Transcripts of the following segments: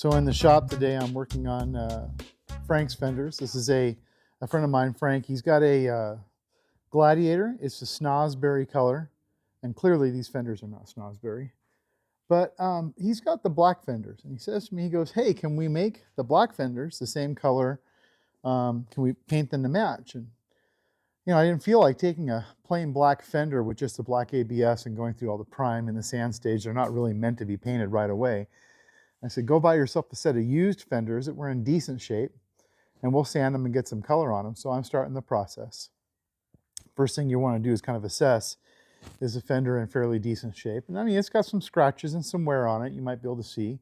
So in the shop today, I'm working on Frank's fenders. This is a friend of mine, Frank. He's got a Gladiator. It's a snozberry color, and clearly these fenders are not snozberry. But he's got the black fenders, and he says to me, he goes, "Hey, can we make the black fenders the same color? Can we paint them to match?" And I didn't feel like taking a plain black fender with just the black ABS and going through all the prime and the sand stage. They're not really meant to be painted right away. I said, go buy yourself a set of used fenders that were in decent shape, and we'll sand them and get some color on them. So I'm starting the process. First thing you want to do is kind of assess, is the fender in fairly decent shape? And I mean, it's got some scratches and some wear on it, you might be able to see.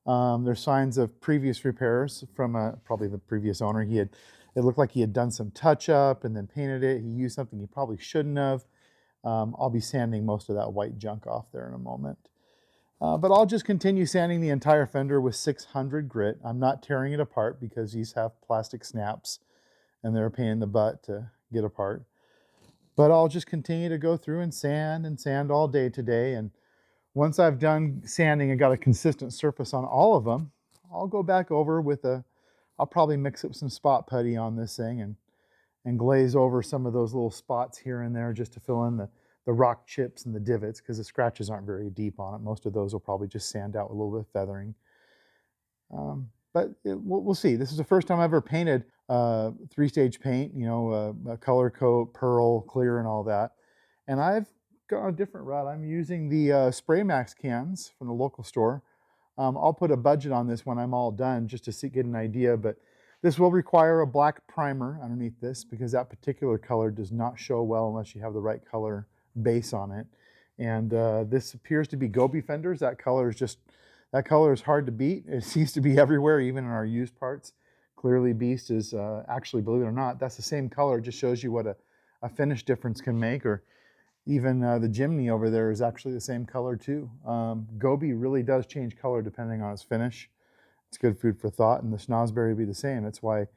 There's signs of previous repairs from probably the previous owner. It looked like he had done some touch up and then painted it. He used something he probably shouldn't have. I'll be sanding most of that white junk off there in a moment. But I'll just continue sanding the entire fender with 600 grit. I'm not tearing it apart because these have plastic snaps and they're a pain in the butt to get apart. But I'll just continue to go through and sand all day today. And once I've done sanding and got a consistent surface on all of them, I'll go back over with I'll probably mix up some spot putty on this thing and glaze over some of those little spots here and there just to fill in the rock chips and the divots, because the scratches aren't very deep on it. Most of those will probably just sand out with a little bit of feathering. But we'll see. This is the first time I've ever painted three-stage paint, a color coat, pearl, clear, and all that. And I've gone a different route. I'm using the Spray Max cans from the local store. I'll put a budget on this when I'm all done just to get an idea, but this will require a black primer underneath this because that particular color does not show well unless you have the right color base on it. And this appears to be Gobi fenders. That color is hard to beat. It seems to be everywhere, even in our used parts. Clearly Beast is actually, believe it or not, that's the same color. It just shows you what a finish difference can make. Or even the Jimny over there is actually the same color too. Gobi really does change color depending on its finish. It's good food for thought, and the snozberry will be the same. That's why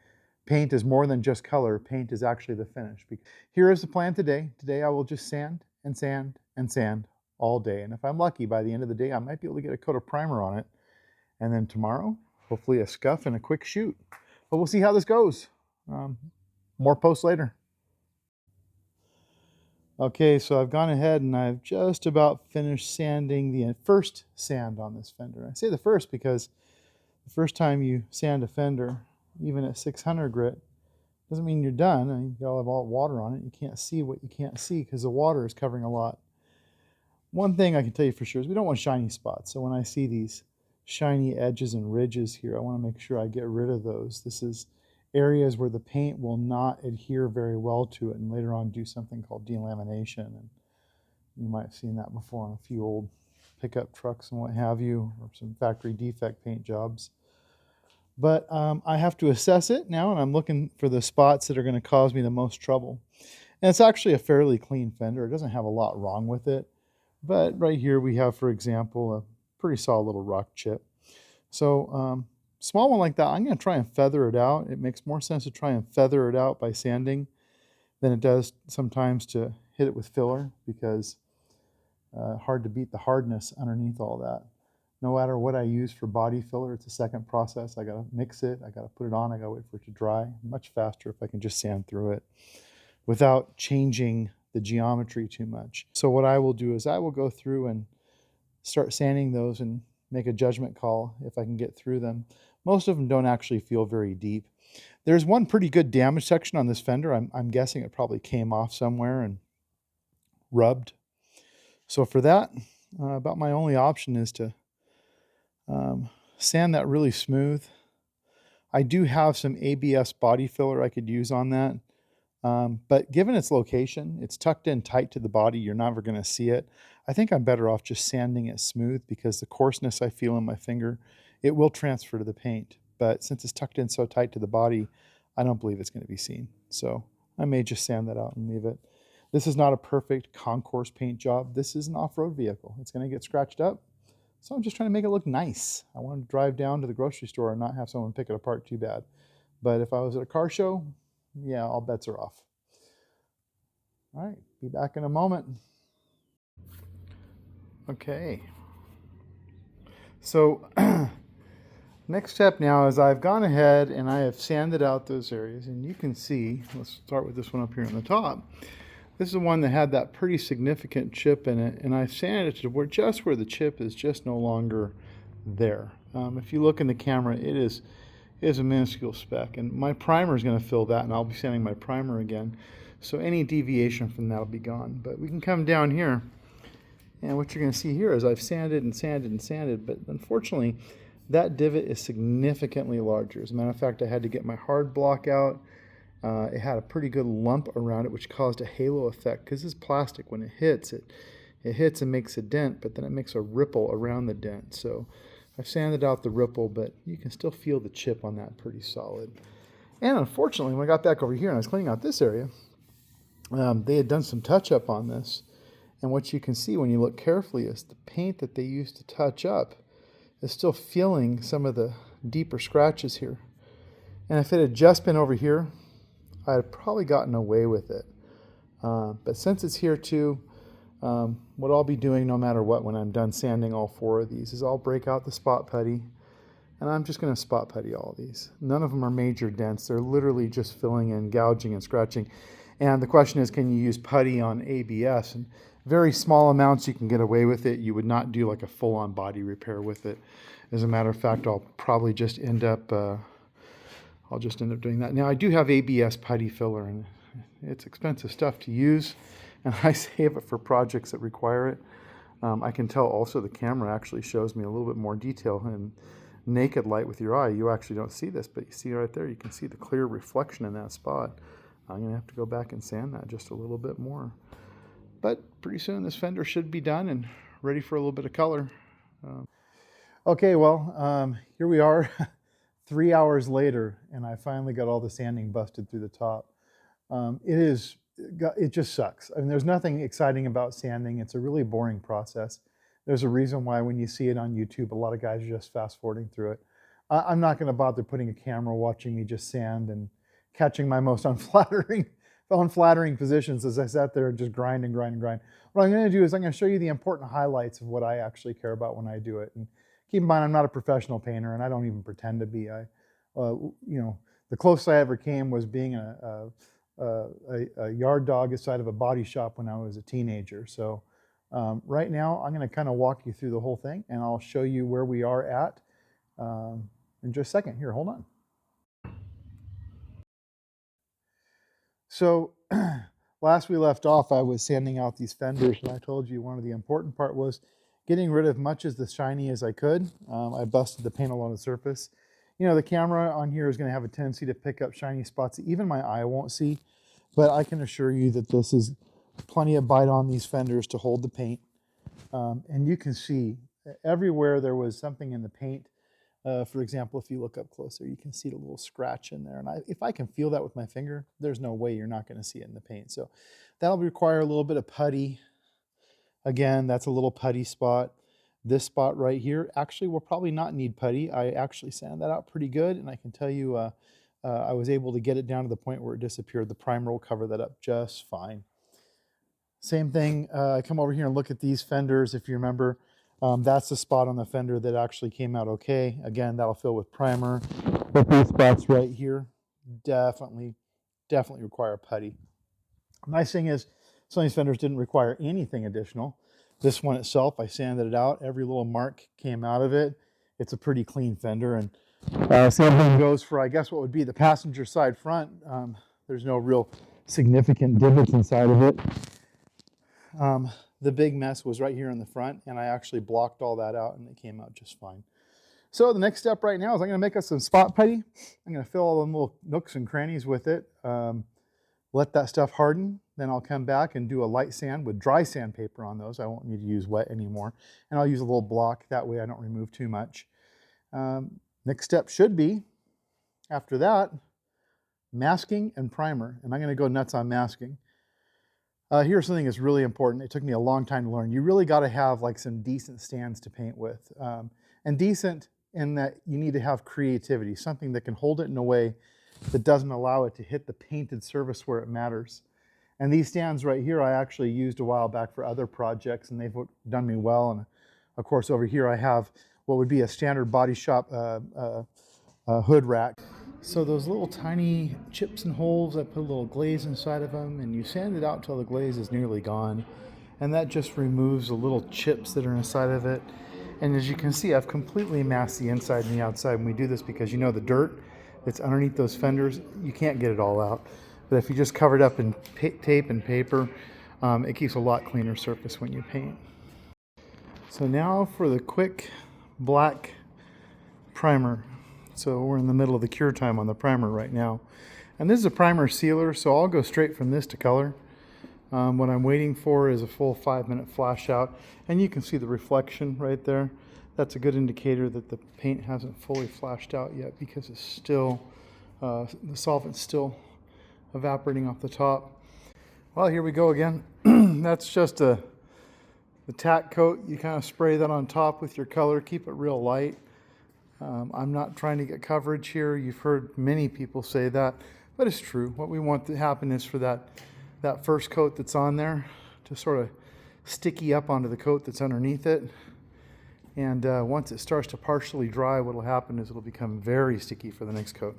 paint is more than just color. Paint is actually the finish. Here is the plan today. Today I will just sand and sand and sand all day. And if I'm lucky, by the end of the day, I might be able to get a coat of primer on it. And then tomorrow, hopefully a scuff and a quick shoot. But we'll see how this goes. More posts later. Okay, so I've gone ahead and I've just about finished sanding the first sand on this fender. I say the first because the first time you sand a fender, even at 600 grit, doesn't mean you're done. I mean, you'll have all water on it. You can't see what you can't see because the water is covering a lot. One thing I can tell you for sure is we don't want shiny spots. So when I see these shiny edges and ridges here, I want to make sure I get rid of those. This is areas where the paint will not adhere very well to it, and later on do something called delamination. And you might have seen that before on a few old pickup trucks and what have you, or some factory defect paint jobs. But I have to assess it now, and I'm looking for the spots that are going to cause me the most trouble. And it's actually a fairly clean fender. It doesn't have a lot wrong with it. But right here we have, for example, a pretty solid little rock chip. So small one like that, I'm going to try and feather it out. It makes more sense to try and feather it out by sanding than it does sometimes to hit it with filler, because hard to beat the hardness underneath all that. No matter what I use for body filler, it's a second process. I got to mix it, I got to put it on, I got to wait for it to dry. Much faster if I can just sand through it without changing the geometry too much. So what I will do is I will go through and start sanding those and make a judgment call if I can get through them. Most of them don't actually feel very deep. There's one pretty good damage section on this fender. I'm guessing it probably came off somewhere and rubbed. So for that, about my only option is to sand that really smooth. I do have some ABS body filler I could use on that. But given its location, it's tucked in tight to the body. You're never going to see it. I think I'm better off just sanding it smooth, because the coarseness I feel in my finger, it will transfer to the paint. But since it's tucked in so tight to the body, I don't believe it's going to be seen. So I may just sand that out and leave it. This is not a perfect concourse paint job. This is an off-road vehicle. It's going to get scratched up. So I'm just trying to make it look nice. I want to drive down to the grocery store and not have someone pick it apart too bad. But if I was at a car show, yeah, all bets are off. All right, be back in a moment. Okay. So Next step now is I've gone ahead and I have sanded out those areas, and you can see, let's start with this one up here on the top. This is the one that had that pretty significant chip in it, and I've sanded it to where the chip is just no longer there. If you look in the camera, it is a minuscule speck, and my primer is going to fill that, and I'll be sanding my primer again. So any deviation from that will be gone. But we can come down here, and what you're going to see here is I've sanded and sanded and sanded, but unfortunately, that divot is significantly larger. As a matter of fact, I had to get my hard block out. It had a pretty good lump around it, which caused a halo effect, because this plastic, when it hits, it hits and makes a dent, but then it makes a ripple around the dent. So I've sanded out the ripple, but you can still feel the chip on that pretty solid. And unfortunately, when I got back over here and I was cleaning out this area, they had done some touch-up on this. And what you can see when you look carefully is the paint that they used to touch up is still feeling some of the deeper scratches here. And if it had just been over here, I'd have probably gotten away with it. But since it's here too, what I'll be doing no matter what when I'm done sanding all 4 of these is I'll break out the spot putty, and I'm just going to spot putty all of these. None of them are major dents. They're literally just filling in, gouging and scratching. And the question is, can you use putty on ABS? And very small amounts you can get away with it. You would not do like a full-on body repair with it. As a matter of fact, I'll probably just end up doing that. Now I do have ABS putty filler, and it's expensive stuff to use, and I save it for projects that require it. I can tell also the camera actually shows me a little bit more detail, and naked light with your eye, you actually don't see this, but you see right there, you can see the clear reflection in that spot. I'm going to have to go back and sand that just a little bit more. But pretty soon this fender should be done and ready for a little bit of color. Okay, well, here we are 3 hours later, and I finally got all the sanding busted through the top. It just sucks. I mean, there's nothing exciting about sanding. It's a really boring process. There's a reason why when you see it on YouTube, a lot of guys are just fast forwarding through it. I'm not going to bother putting a camera watching me just sand and catching my most unflattering positions as I sat there and just grind and grind and grind. What I'm going to do is I'm going to show you the important highlights of what I actually care about when I do it. And keep in mind, I'm not a professional painter, and I don't even pretend to be. The closest I ever came was being a yard dog inside of a body shop when I was a teenager. So right now, I'm going to kind of walk you through the whole thing, and I'll show you where we are at in just a second. Here, hold on. So last we left off, I was sanding out these fenders, and I told you one of the important part was getting rid of much as the shiny as I could. I busted the paint along the surface. You know, the camera on here is going to have a tendency to pick up shiny spots that even my eye won't see, but I can assure you that this is plenty of bite on these fenders to hold the paint. And you can see everywhere there was something in the paint. For example, if you look up closer, you can see the little scratch in there. And if I can feel that with my finger, there's no way you're not going to see it in the paint. So that'll require a little bit of putty. Again, that's a little putty spot. This spot right here actually will probably not need putty. I actually sanded that out pretty good, and I can tell you I was able to get it down to the point where it disappeared. The primer will cover that up just fine. Same thing, I come over here and look at these fenders. If you remember, that's the spot on the fender that actually came out okay. Again, that'll fill with primer. But these spots right here definitely require putty. Nice thing is, some of these fenders didn't require anything additional. This one itself, I sanded it out. Every little mark came out of it. It's a pretty clean fender. And same thing goes for, I guess, what would be the passenger side front. There's no real significant divots inside of it. The big mess was right here in the front, and I actually blocked all that out, and it came out just fine. So the next step right now is I'm going to make us some spot putty. I'm going to fill all the little nooks and crannies with it. Let that stuff harden. Then I'll come back and do a light sand with dry sandpaper on those. I won't need to use wet anymore. And I'll use a little block. That way I don't remove too much. Next step should be, after that, masking and primer. And I'm going to go nuts on masking. Here's something that's really important. It took me a long time to learn. You really got to have like some decent stands to paint with. And decent in that you need to have creativity, something that can hold it in a way that doesn't allow it to hit the painted surface where it matters. And these stands right here I actually used a while back for other projects, and they've done me well. And of course over here I have what would be a standard body shop hood rack. So those little tiny chips and holes, I put a little glaze inside of them, and you sand it out till the glaze is nearly gone. And that just removes the little chips that are inside of it. And as you can see, I've completely masked the inside and the outside. And we do this because, you know, the dirt that's underneath those fenders, you can't get it all out. But if you just cover it up in tape and paper, it keeps a lot cleaner surface when you paint. So now for the quick black primer. So we're in the middle of the cure time on the primer right now. And this is a primer sealer, so I'll go straight from this to color. What I'm waiting for is a full 5-minute flash out, and you can see the reflection right there. That's a good indicator that the paint hasn't fully flashed out yet, because it's still, the solvent's still evaporating off the top. Well, here we go again. That's just the tack coat. You kind of spray that on top with your color, keep it real light. I'm not trying to get coverage here. You've heard many people say that, but it's true. What we want to happen is for that first coat that's on there to sort of sticky up onto the coat that's underneath it. And once it starts to partially dry, what will happen is it'll become very sticky for the next coat.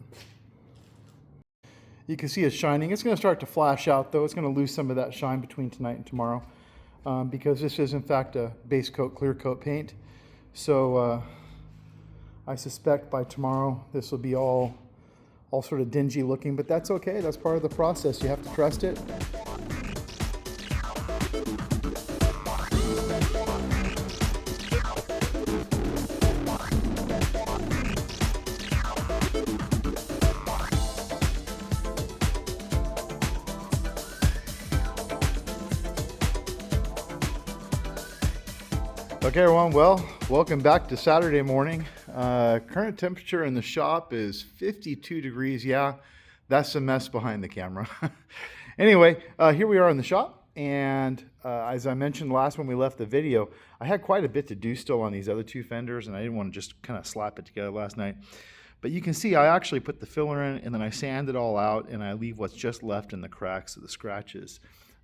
You can see it's shining. It's going to start to flash out, though. It's going to lose some of that shine between tonight and tomorrow, because this is in fact a base coat, clear coat paint. So I suspect by tomorrow this will be all sort of dingy looking, but that's okay. That's part of the process. You have to trust it. Okay, everyone, well, welcome back to Saturday morning. Current temperature in the shop is 52 degrees. Yeah, that's a mess behind the camera. Anyway, here we are in the shop, and as I mentioned last when we left the video, I had quite a bit to do still on these other two fenders, and I didn't want to just kind of slap it together last night. But you can see I actually put the filler in, and then I sand it all out, and I leave what's just left in the cracks of the scratches.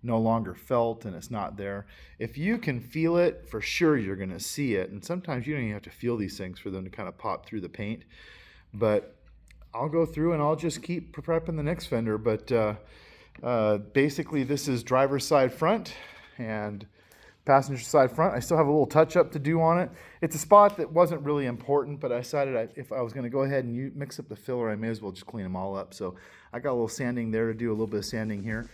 No longer felt, and it's not there. If you can feel it, for sure you're going to see it. And sometimes you don't even have to feel these things for them to kind of pop through the paint. But I'll go through and I'll just keep prepping the next fender. But basically this is driver's side front and passenger side front. I still have a little touch up to do on it. It's a spot that wasn't really important, but I decided if I was going to go ahead and mix up the filler, I may as well just clean them all up. So I got a little sanding there to do, a little bit of sanding here.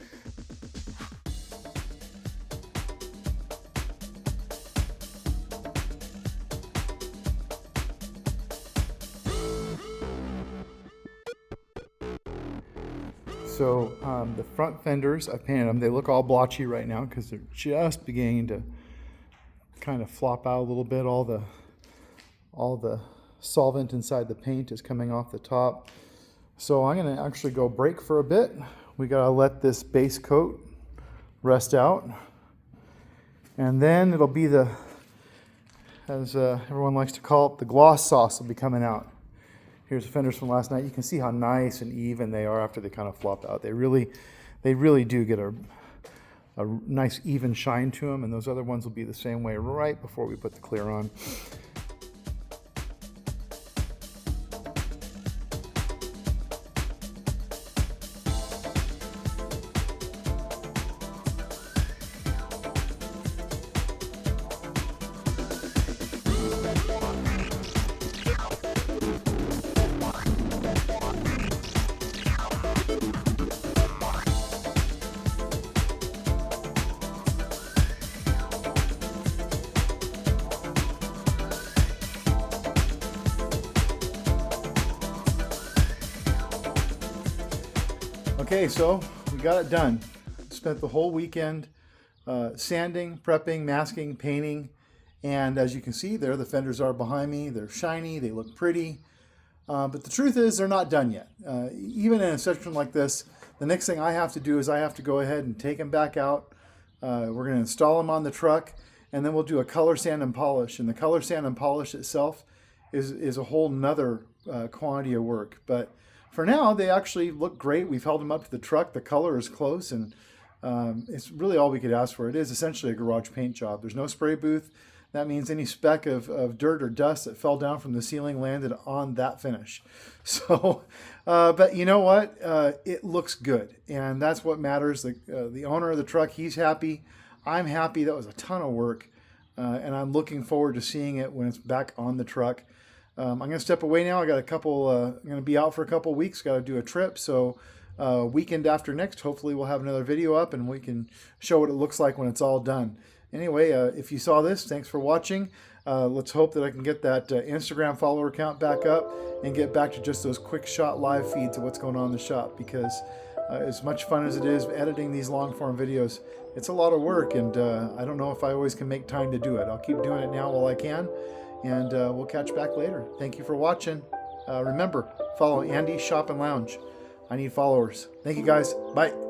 So the front fenders, I painted them. They look all blotchy right now because they're just beginning to kind of flop out a little bit. All the solvent inside the paint is coming off the top. So I'm going to actually go brake for a bit. We got to let this base coat rest out. And then it'll be the, as everyone likes to call it, the gloss sauce will be coming out. Here's the fenders from last night. You can see how nice and even they are after they kind of flop out. They really do get a nice even shine to them, and those other ones will be the same way right before we put the clear on. Okay, so we got it done. Spent the whole weekend sanding, prepping, masking, painting, and as you can see there, the fenders are behind me. They're shiny, they look pretty, but the truth is they're not done yet. Even in a section like this, the next thing I have to do is I have to go ahead and take them back out. We're going to install them on the truck, and then we'll do a color sand and polish. And the color sand and polish itself is a whole nother quantity of work. But for now, they actually look great. We've held them up to the truck. The color is close, and it's really all we could ask for. It is essentially a garage paint job. There's no spray booth. That means any speck of dirt or dust that fell down from the ceiling landed on that finish. So, but you know what? It looks good, and that's what matters. The owner of the truck, he's happy. I'm happy. That was a ton of work, and I'm looking forward to seeing it when it's back on the truck. I'm going to step away now. I got a couple. I'm going to be out for a couple weeks. Got to do a trip. So weekend after next, hopefully we'll have another video up and we can show what it looks like when it's all done. Anyway, if you saw this, thanks for watching. Let's hope that I can get that Instagram follower count back up and get back to just those quick shot live feeds of what's going on in the shop, because as much fun as it is editing these long form videos, it's a lot of work, and I don't know if I always can make time to do it. I'll keep doing it now while I can, and we'll catch back later. Thank you for watching. Remember, follow Andy Shop and Lounge. I need followers. Thank you guys. Bye.